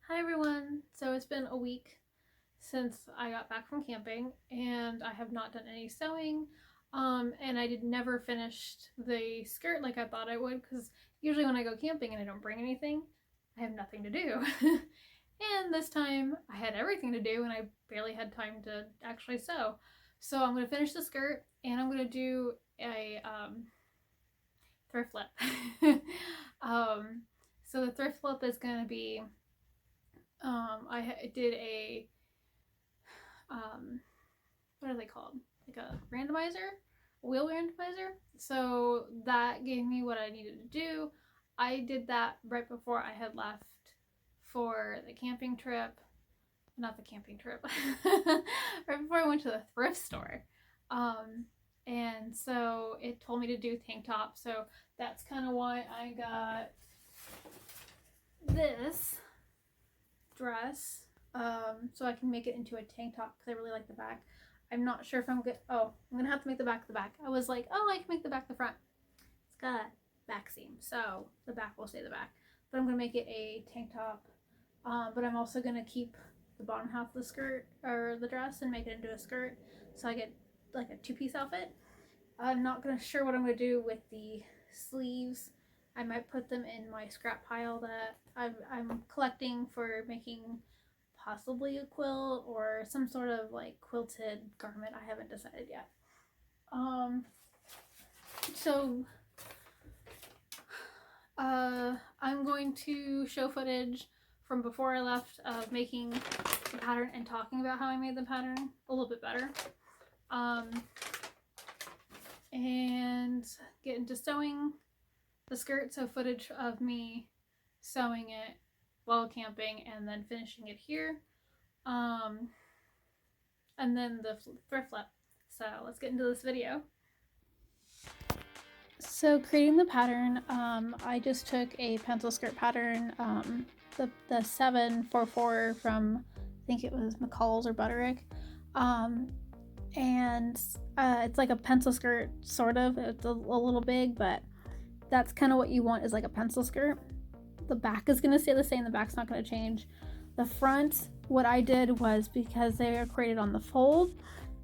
Hi everyone! So it's been a week since I got back from camping and I have not done any sewing, and I never finished the skirt like I thought I would, because usually when I go camping and I don't bring anything, I have nothing to do. And this time I had everything to do and I barely had time to actually sew. So I'm going to finish the skirt and I'm going to do a thrift flip. um, so the thrift flip is going to be I did a what are they called? Like a randomizer, a wheel randomizer. So that gave me what I needed to do. I did that right before I had left for the camping trip. Not the camping trip. Right before I went to the thrift store. Um, and so it told me to do tank top. So that's kind of why I got this dress, so I can make it into a tank top because I really like the back. I'm not sure if I'm good. Oh, I'm gonna have to make the back the back. I was like, oh, I can make the back the front. It's got a back seam, so the back will stay the back. But I'm gonna make it a tank top. But I'm also gonna keep the bottom half of the skirt or the dress and make it into a skirt, so I get like a two-piece outfit. I'm not gonna sure what I'm gonna do with the sleeves. I might put them in my scrap pile that I'm collecting for making possibly a quilt or some sort of like quilted garment. I haven't decided yet. Um, so I'm going to show footage from before I left of making the pattern and talking about how I made the pattern a little bit better. And get into sewing the skirt, so footage of me sewing it while camping and then finishing it here. And then the thrift flip. So let's get into this video. So creating the pattern, I just took a pencil skirt pattern, the 744 from, I think it was McCall's or Butterick, and it's like a pencil skirt, sort of. It's a little big, but that's kind of what you want, is like a pencil skirt. The back is going to stay the same. The back's not going to change. The front, what I did was, because they are created on the fold,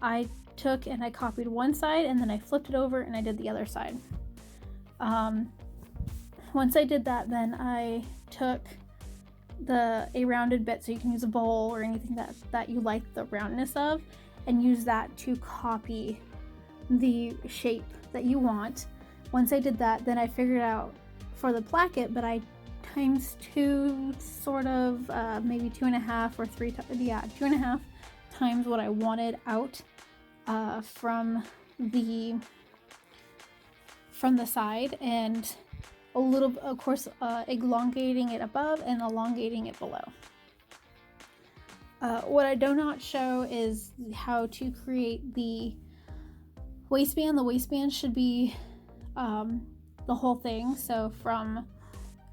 I took and I copied one side and then I flipped it over and I did the other side. Once I did that, then I took a rounded bit, so you can use a bowl or anything that you like the roundness of, and use that to copy the shape that you want. Once I did that, then I figured out for the placket, but I times two, sort of, maybe 2.5 or 3, 2.5 times what I wanted out from the side, and a little, of course, elongating it above and elongating it below. What I do not show is how to create the waistband. The waistband should be the whole thing, so from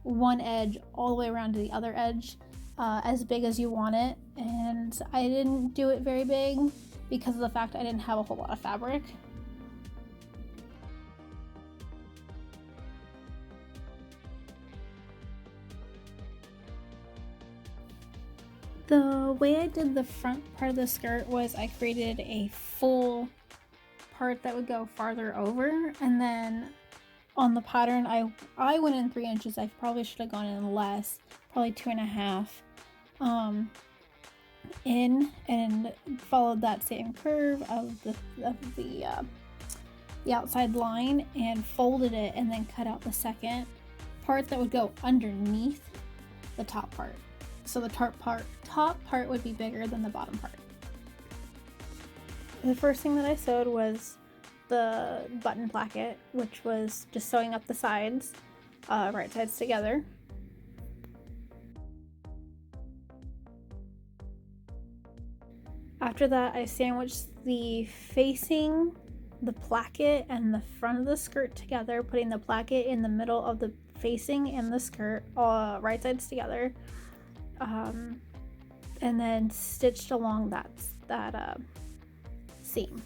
one edge all the way around to the other edge, as big as you want it. And I didn't do it very big because of the fact I didn't have a whole lot of fabric. The way I did the front part of the skirt was I created a full part that would go farther over, and then on the pattern I went in 3 inches. I probably should have gone in less, probably 2.5, in, and followed that same curve of the outside line and folded it, and then cut out the second part that would go underneath the top part. So the top part would be bigger than the bottom part. The first thing that I sewed was the button placket, which was just sewing up the sides, right sides together. After that, I sandwiched the facing, the placket, and the front of the skirt together, putting the placket in the middle of the facing and the skirt, right sides together, and then stitched along that seam.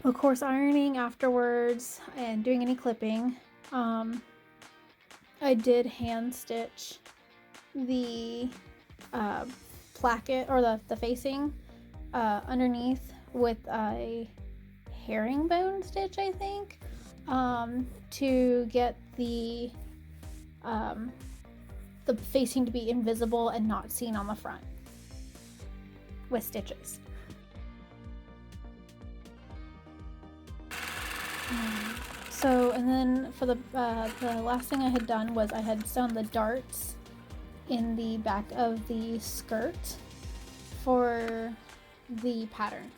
Of course, ironing afterwards and doing any clipping. I did hand stitch the placket or the facing underneath with a herringbone stitch, I think, to get the facing to be invisible and not seen on the front with stitches. So, and then for the last thing I had done was I had sewn the darts in the back of the skirt for the pattern.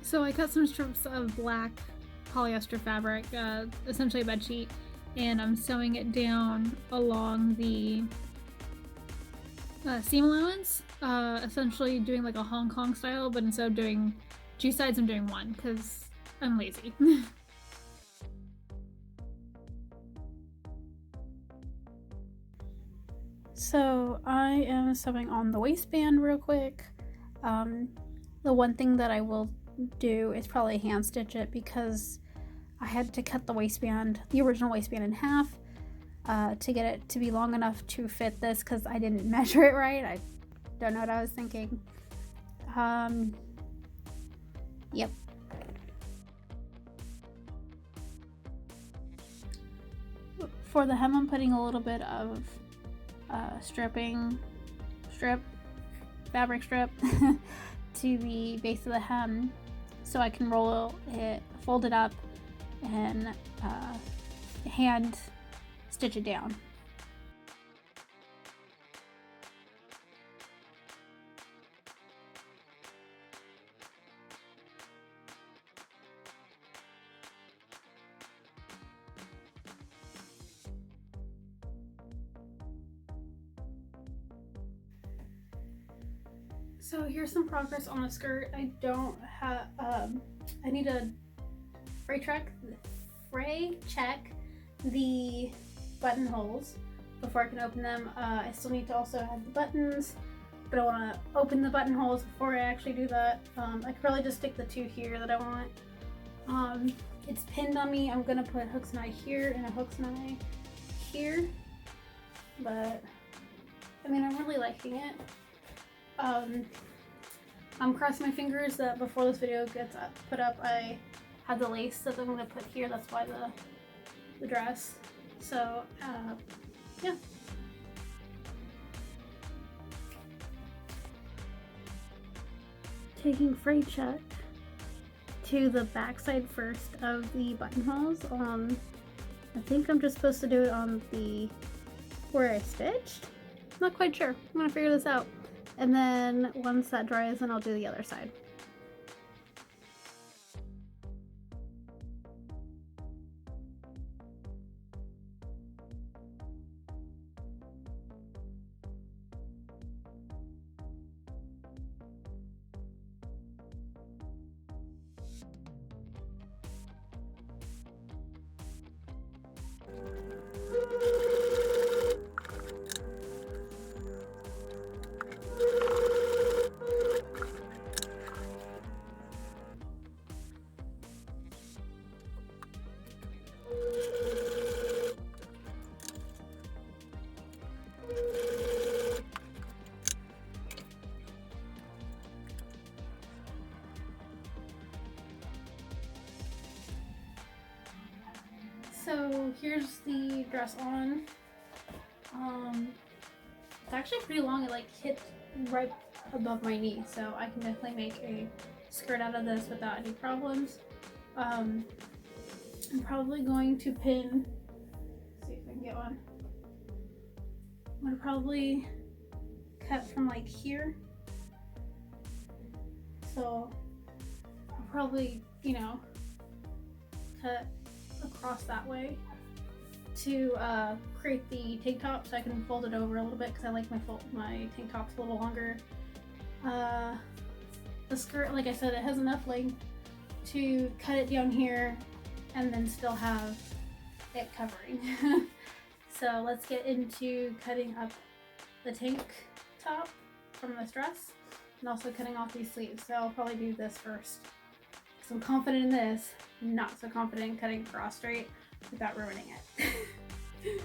So I cut some strips of black polyester fabric, essentially a bed sheet, and I'm sewing it down along the seam allowance, essentially doing like a Hong Kong style, but instead of doing two sides, I'm doing one because I'm lazy. So I am sewing on the waistband real quick. The one thing that I will do is probably hand stitch it because I had to cut the waistband, the original waistband, in half to get it to be long enough to fit this because I didn't measure it right. I don't know what I was thinking. Yep. For the hem, I'm putting a little bit of fabric strip to the base of the hem so I can roll it, fold it up, and hand stitch it down. So here's some progress on the skirt. I don't have, I need to fray check the buttonholes before I can open them. I still need to also add the buttons, but I want to open the buttonholes before I actually do that. I could probably just stick the two here that I want. It's pinned on me. I'm gonna put hooks and eye here and a hooks and eye here, but I mean, I'm really liking it. I'm crossing my fingers that before this video gets put up, I have the lace that I'm gonna put here. That's why the dress. So, yeah. Taking fray check to the back side first of the buttonholes. I think I'm just supposed to do it on the where I stitched. Not quite sure. I'm gonna figure this out. And then once that dries, then I'll do the other side. So here's the dress on. It's actually pretty long. It like hit right above my knee, so I can definitely make a skirt out of this without any problems. I'm probably going to pin, let's see if I can get one. I'm gonna probably cut from like here. So I'll probably, you know, cut across that way to create the tank top, so I can fold it over a little bit because I like my tank tops a little longer. But the skirt, like I said, it has enough length to cut it down here and then still have it covering. So let's get into cutting up the tank top from this dress and also cutting off these sleeves. So I'll probably do this first because I'm confident in this, not so confident in cutting cross straight without ruining it.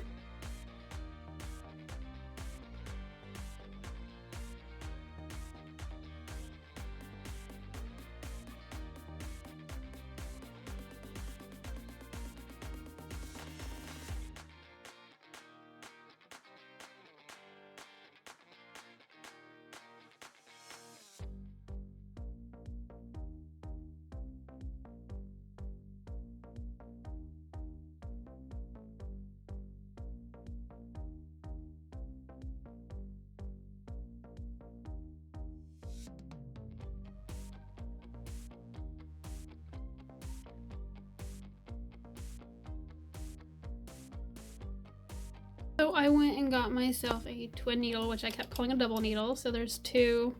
So I went and got myself a twin needle, which I kept calling a double needle. So there's two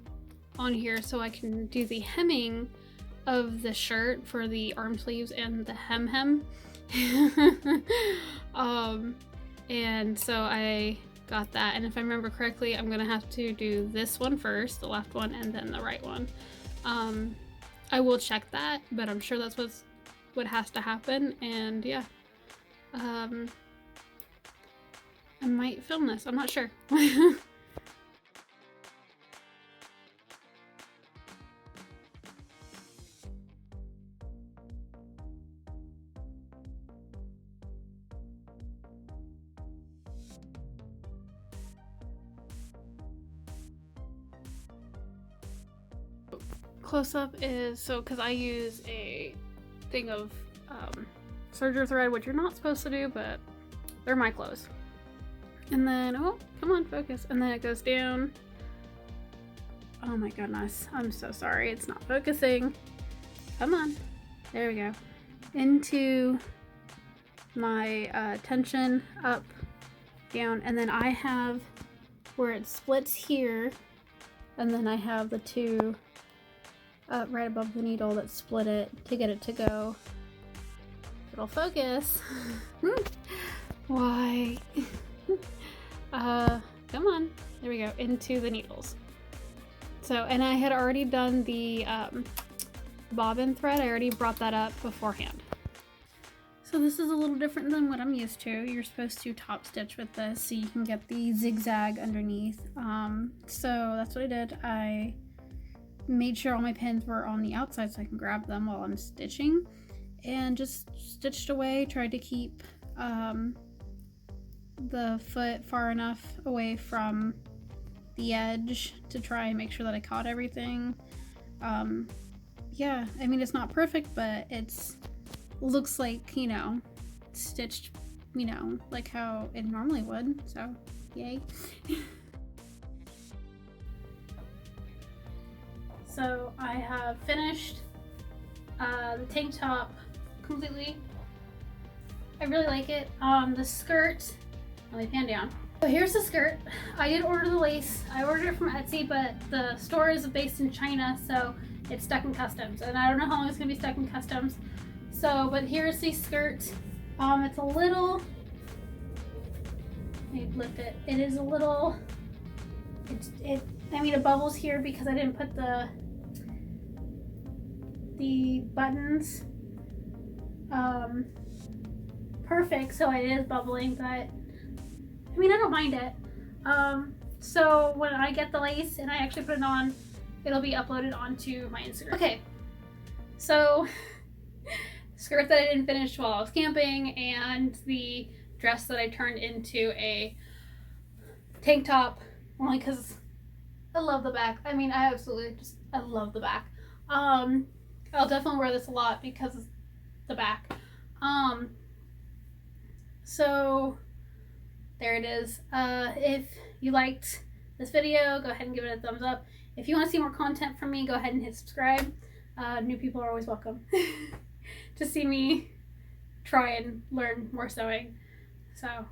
on here so I can do the hemming of the shirt for the arm sleeves and the hem. And so I got that. And if I remember correctly, I'm gonna have to do this one first, the left one, and then the right one. I will check that, but I'm sure that's what has to happen. And yeah. I might film this, I'm not sure. Close up is, so because I use a thing of serger thread, which you're not supposed to do, but they're my clothes. And then, oh, come on, focus. And then it goes down. Oh my goodness. I'm so sorry. It's not focusing. Come on. There we go. Into my tension up, down. And then I have where it splits here. And then I have the two right above the needle that split it to get it to go. It'll focus. Why? Come on, there we go, into the needles. So, and I had already done the bobbin thread. I already brought that up beforehand. So this is a little different than what I'm used to. You're supposed to top stitch with this so you can get the zigzag underneath. So that's what I did. I made sure all my pins were on the outside so I can grab them while I'm stitching, and just stitched away, tried to keep the foot far enough away from the edge to try and make sure that I caught everything. Yeah, I mean, it's not perfect, but it's looks like, you know, stitched, you know, like how it normally would, so yay. So I have finished the tank top completely. I really like it. The skirt, let me pan down. So here's the skirt. I did order the lace. I ordered it from Etsy, but the store is based in China, so it's stuck in customs. And I don't know how long it's gonna be stuck in customs. So, but here's the skirt. It's a little, let me lift it. It is a little, I mean, it bubbles here because I didn't put the buttons perfect, so it is bubbling, but I mean, I don't mind it. So when I get the lace and I actually put it on, it'll be uploaded onto my Instagram. Okay, so skirt that I didn't finish while I was camping, and the dress that I turned into a tank top, only because I love the back. I mean, I love the back. I'll definitely wear this a lot because of the back. So there it is. If you liked this video, go ahead and give it a thumbs up. If you want to see more content from me, go ahead and hit subscribe. New people are always welcome to see me try and learn more sewing. So